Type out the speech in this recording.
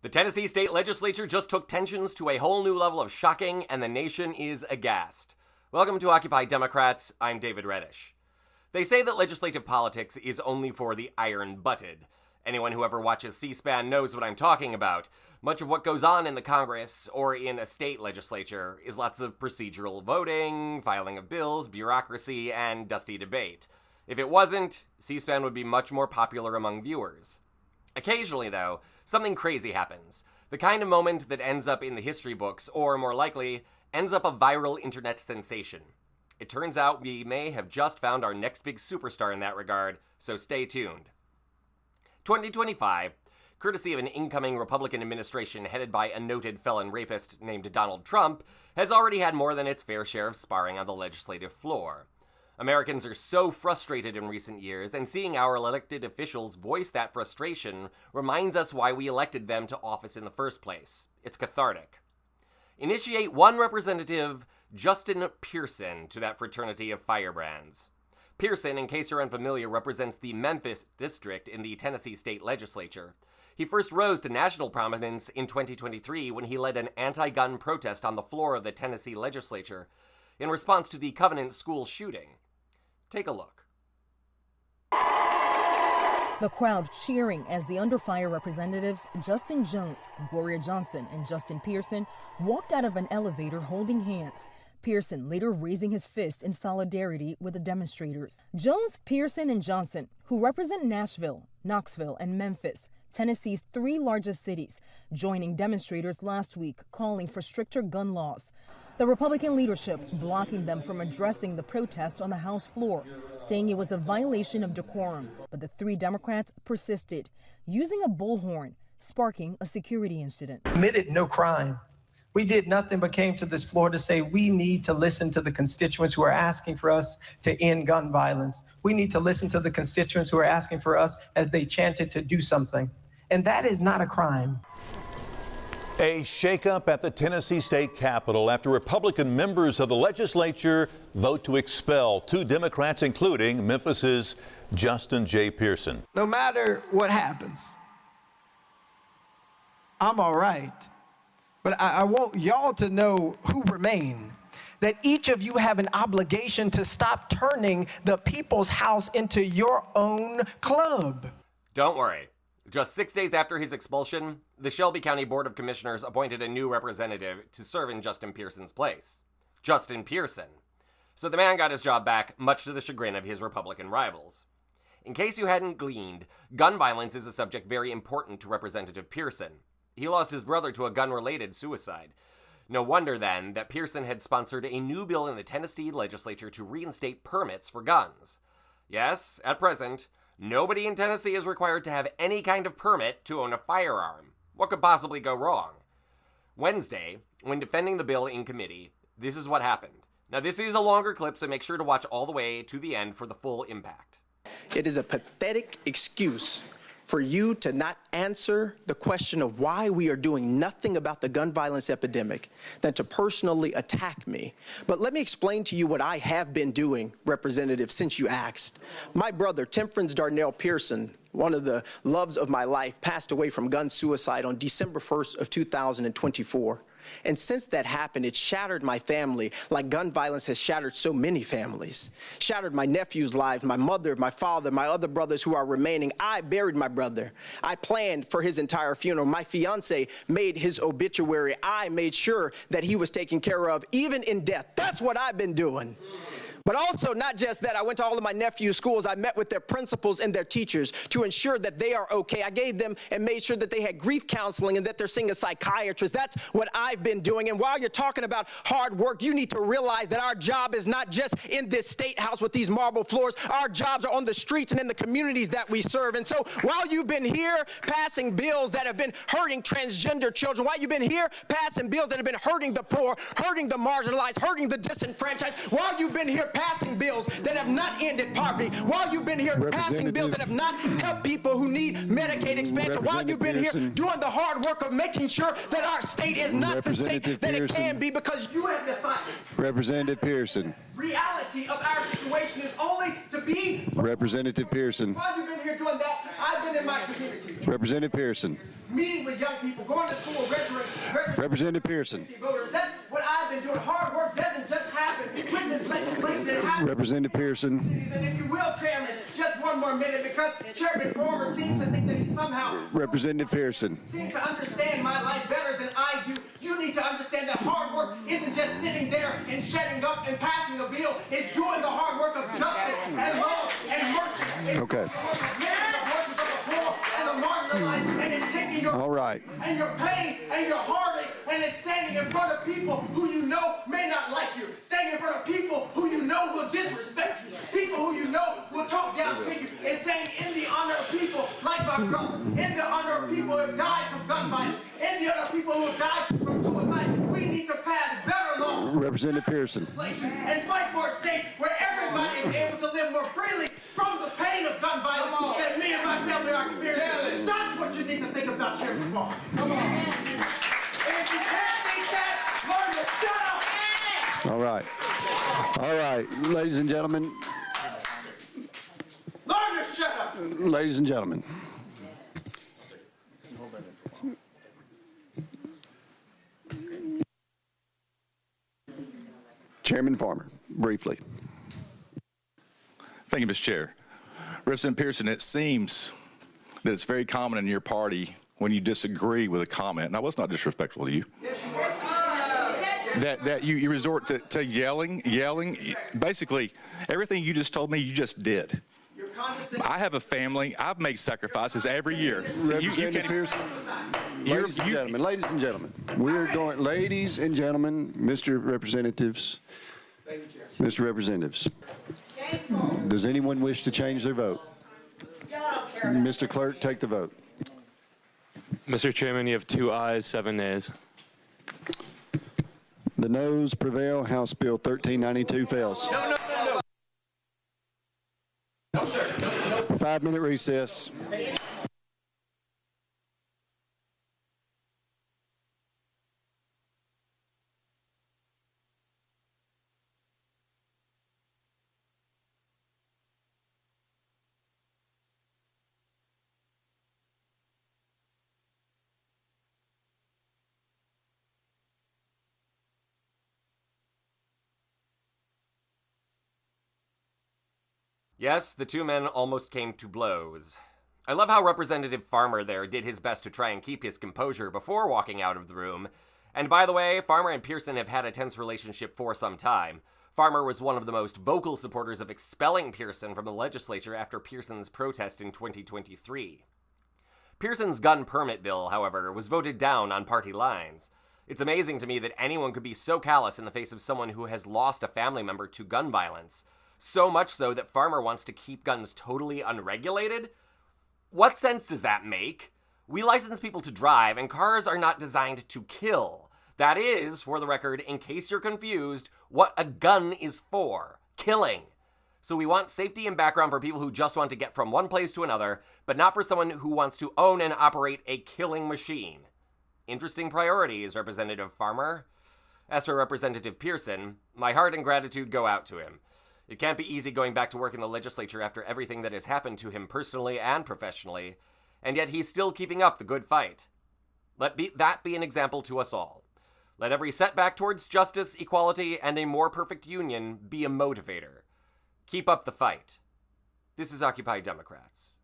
The Tennessee state legislature just took tensions to a whole new level of shocking, and the nation is aghast. Welcome to Occupy Democrats. I'm David Reddish. They say that legislative politics is only for the iron-butted. Anyone who ever watches C-SPAN knows what I'm talking about. Much of what goes on in the Congress or in a state legislature is lots of procedural voting, filing of bills, bureaucracy, and dusty debate. If it wasn't, C-SPAN would be much more popular among viewers. Occasionally, though, something crazy happens. The kind of moment that ends up in the history books, or more likely, ends up a viral internet sensation. It turns out we may have just found our next big superstar in that regard, so stay tuned. 2025, courtesy of an incoming Republican administration headed by a noted felon rapist named Donald Trump, has already had more than its fair share of sparring on the legislative floor. Americans are so frustrated in recent years, and seeing our elected officials voice that frustration reminds us why we elected them to office in the first place. It's cathartic. Initiate one representative, Justin Pearson, to that fraternity of firebrands. Pearson, in case you're unfamiliar, represents the Memphis district in the Tennessee state legislature. He first rose to national prominence in 2023 when he led an anti-gun protest on the floor of the Tennessee legislature in response to the Covenant school shooting. Take a look. The crowd cheering as the under fire representatives Justin Jones, Gloria Johnson, and Justin Pearson walked out of an elevator holding hands. Pearson later raising his fist in solidarity with the demonstrators. Jones, Pearson, and Johnson, who represent Nashville, Knoxville, and Memphis, Tennessee's three largest cities, joining demonstrators last week calling for stricter gun laws. The Republican leadership blocking them from addressing the protest on the House floor, saying it was a violation of decorum. But the three Democrats persisted, using a bullhorn, sparking a security incident. Committed no crime. We did nothing but came to this floor to say we need to listen to the constituents who are asking for us to end gun violence. We need to listen to the constituents who are asking for us as they chanted to do something. And that is not a crime. A shakeup at the Tennessee state capitol after Republican members of the legislature vote to expel two Democrats, including Memphis's Justin J. Pearson. No matter what happens, I'm all right. But I want y'all to know who remain, that each of you have an obligation to stop turning the people's house into your own club. Don't worry. Just 6 days after his expulsion, the Shelby County Board of Commissioners appointed a new representative to serve in Justin Pearson's place. Justin Pearson. So the man got his job back, much to the chagrin of his Republican rivals. In case you hadn't gleaned, gun violence is a subject very important to Representative Pearson. He lost his brother to a gun-related suicide. No wonder, then, that Pearson had sponsored a new bill in the Tennessee legislature to reinstate permits for guns. Yes, at present, nobody in Tennessee is required to have any kind of permit to own a firearm. What could possibly go wrong? Wednesday, when defending the bill in committee, this is what happened. Now, this is a longer clip, so make sure to watch all the way to the end for the full impact. It is a pathetic excuse for you to not answer the question of why we are doing nothing about the gun violence epidemic than to personally attack me. But let me explain to you what I have been doing, Representative, since you asked. My brother, Temperance Darnell Pearson, one of the loves of my life, passed away from gun suicide on December 1st of 2024. And since that happened, it shattered my family like gun violence has shattered so many families. Shattered my nephew's lives, my mother, my father, my other brothers who are remaining. I buried my brother. I planned for his entire funeral. My fiance made his obituary. I made sure that he was taken care of, even in death. That's what I've been doing. But also, not just that, I went to all of my nephew's schools. I met with their principals and their teachers to ensure that they are okay. I gave them and made sure that they had grief counseling and that they're seeing a psychiatrist. That's what I've been doing. And while you're talking about hard work, you need to realize that our job is not just in this state house with these marble floors. Our jobs are on the streets and in the communities that we serve. And so while you've been here passing bills that have been hurting transgender children, while you've been here passing bills that have been hurting the poor, hurting the marginalized, hurting the disenfranchised, while you've been here passing bills that have not ended poverty, while you've been here passing bills that have not helped people who need Medicaid expansion, while you've been here doing the hard work of making sure that our state is not the state that it can be, because you have decided. Representative Pearson. Reality of our situation is only to be. Representative Pearson. While you've been here doing that, I've been living in my community. Representative Pearson. Meeting with young people, going to school, registering Representative Pearson. voters. That's what I've been doing. Hard work doesn't just happen with this legislation. It happens. Representative Pearson. And if you will, Chairman, just one more minute, because Chairman Farmer seems to think that he somehow Representative Pearson. seems to understand my life better than I do. You need to understand that hard work isn't just sitting there and shutting up and passing a bill. It's doing the hard work of justice and love and mercy. Okay. And it's taking your All right. and your pain and your heartache, and it's standing in front of people who you know may not like you, standing in front of people who you know will disrespect you, people who you know will talk down to you, and saying in the honor of people like my brother, in the honor of people who have died from gun violence, in the honor of people who have died from suicide, we need to pass better laws, Representative Pearson. and fight for a state where everybody is able to live more freely from the pain of gun violence that me and my family are experiencing. That's what you need to think about, Chairman Farmer. Come on. And if you can't think that, learn to shut up. All right. All right. Ladies and gentlemen. Learn to shut up. Ladies and gentlemen. Chairman Farmer, briefly. Thank you, Mr. Chair. Representative Pearson, it seems that it's very common in your party when you disagree with a comment, and I was not disrespectful to you, that you resort to yelling. Basically, everything you just told me, you just did. I have a family. I've made sacrifices every year. Representative Pearson. Ladies and gentlemen, we're going, ladies and gentlemen, Mr. Representatives, does anyone wish to change their vote? Mr. Clerk, take the vote. Mr. Chairman, you have 2 ayes, 7 nays. The noes prevail. House Bill 1392 fails. No, sir. 5-minute recess. Yes, the two men almost came to blows. I love how Representative Farmer there did his best to try and keep his composure before walking out of the room. And by the way, Farmer and Pearson have had a tense relationship for some time. Farmer was one of the most vocal supporters of expelling Pearson from the legislature after Pearson's protest in 2023. Pearson's gun permit bill, however, was voted down on party lines. It's amazing to me that anyone could be so callous in the face of someone who has lost a family member to gun violence. So much so that Farmer wants to keep guns totally unregulated? What sense does that make? We license people to drive, and cars are not designed to kill. That is, for the record, in case you're confused, what a gun is for. Killing. So we want safety and background for people who just want to get from one place to another, but not for someone who wants to own and operate a killing machine. Interesting priorities, Representative Farmer. As for Representative Pearson, my heart and gratitude go out to him. It can't be easy going back to work in the legislature after everything that has happened to him personally and professionally, and yet he's still keeping up the good fight. Let that be an example to us all. Let every setback towards justice, equality, and a more perfect union be a motivator. Keep up the fight. This is Occupy Democrats.